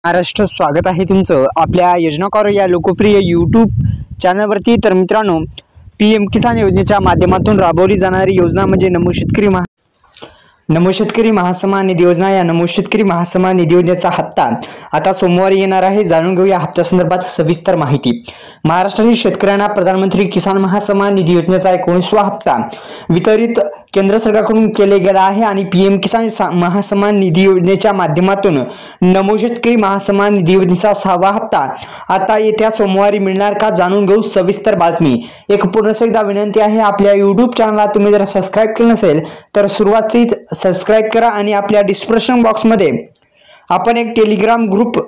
महाराष्ट्र स्वागत आहे तुमचं आपल्या योजनाकार या लोकप्रिय यूट्यूब चॅनलवरती। तर मित्रांनो, पीएम किसान योजनेच्या माध्यमातून राबवली जाणारी योजना म्हणजे नमो शेतकरी महासन्मान निधी योजना। या नमो शेतकरी महासन्मान निधी योजनेचा हप्ता आता सोमवारी येणार आहे। जाणून घेऊया हप्त्या संदर्भात सविस्तर माहिती। महाराष्ट्रातील शेतकऱ्यांना प्रधानमंत्री किसान महासन्मान निधी योजनेचा 19वा हप्ता वितरित केंद्र सरकारकडून केले गेला आहे आणि पीएम किसान महासन्मान निधी योजनेच्या माध्यमातून नमो शेतकरी महासन्मान निधी योजनेचा 6वा हप्ता आता येत्या सोमवारी मिळणार का, जाणून घेऊ सविस्तर बातमी। एक पुन्हा एकदा विनंती आहे, आपल्या YouTube चॅनलला तुम्ही जर सबस्क्राइब केलं नसेल तर सुरुवातीत सबस्क्राइब करा आणि आपल्या डिस्क्रिप्शन बॉक्स मध्ये आपण एक टेलिग्राम ग्रुप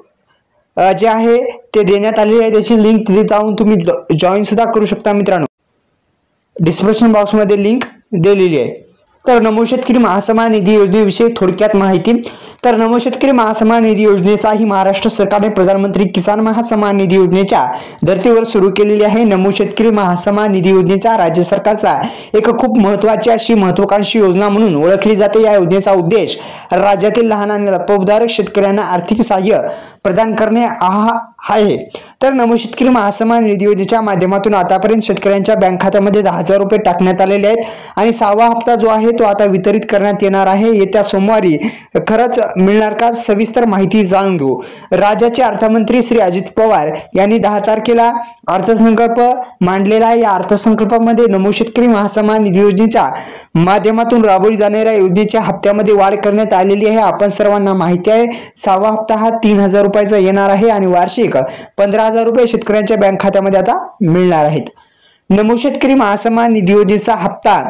जे आहे ते देण्यात आलेले आहे, त्याची लिंक तिथे जाऊन तुम्ही जॉइन सुद्धा करू शकता मित्रांनो। डिस्क्रिप्शन बॉक्स मध्ये लिंक दिलेली आहे। तर नमो शेतकरी महासन्मान निधी योजनेविषयी थोडक्यात माहिती। तर नमो शेतकरी महासन्मान निधी योजनेचा ही महाराष्ट्र सरकारने प्रधानमंत्री किसान महासन्मान निधी योजनेच्या धर्तीवर सुरू केलेली आहे। नमो शेतकरी महासन्मान निधी योजनेचा राज्य सरकारचा एक खूप महत्त्वाची अशी महत्त्वाकांक्षी योजना म्हणून ओळखली जाते। या योजनेचा उद्देश राज्यातील लहान आणि अल्पभूधारक शेतकऱ्यांना आर्थिक सहाय्य प्रदान करणे आहे। तर नमो शेतकरी महासन्मान निधी योजनेच्या माध्यमातून आतापर्यंत शेतकऱ्यांच्या बँक खात्यामध्ये 10,000 रुपये टाकण्यात आलेले आहेत आणि 6वा हप्ता जो आहे तो आता वितरित करण्यात येणार आहे येत्या सोमवारी। खरंच मिळणार का, सविस्तर माहिती जाणून घेऊ। राज्याचे अर्थमंत्री श्री अजित पवार यांनी 10 तारखेला अर्थसंकल्प मांडलेला आहे। या अर्थसंकल्पामध्ये नमो शेतकरी महासन्मान निधी योजनेच्या माध्यमातून राबवली जाणाऱ्या योजनेच्या हप्त्यामध्ये वाढ करण्यात आलेली आहे। आपण सर्वांना माहिती आहे, 6वा हप्ता हा 3,000 रुपयाचा येणार आहे आणि वार्षिक 15,000 रुपये शेतकऱ्यांच्या बँक खात्यामध्ये आता मिळणार आहेत। नमो शेतकरी महासन्मान निधी योजनेचा हप्ता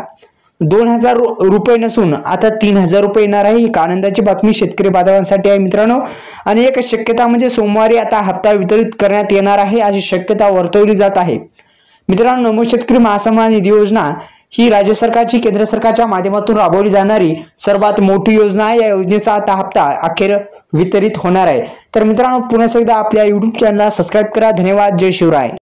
2,000 रुपये नसून आता 3,000 रुपये येणार आहे। ही आनंदाची बातमी शेतकरी बांधवांसाठी आहे मित्रांनो। आणि एक शक्यता म्हणजे सोमवारी आता हप्ता वितरित करण्यात येणार आहे अशी शक्यता वर्तवली जात आहे मित्रांनो। नमो शेतकरी महासन्मान निधी योजना ही राज्य सरकारची केंद्र सरकारच्या माध्यमातून राबवली जाणारी सर्वात मोठी योजना आहे। या योजनेचा आता हप्ता अखेर वितरित होणार आहे। तर मित्रांनो, पुन्हा एकदा आपल्या YouTube चॅनलला सबस्क्राइब करा। धन्यवाद। जय शिवराय।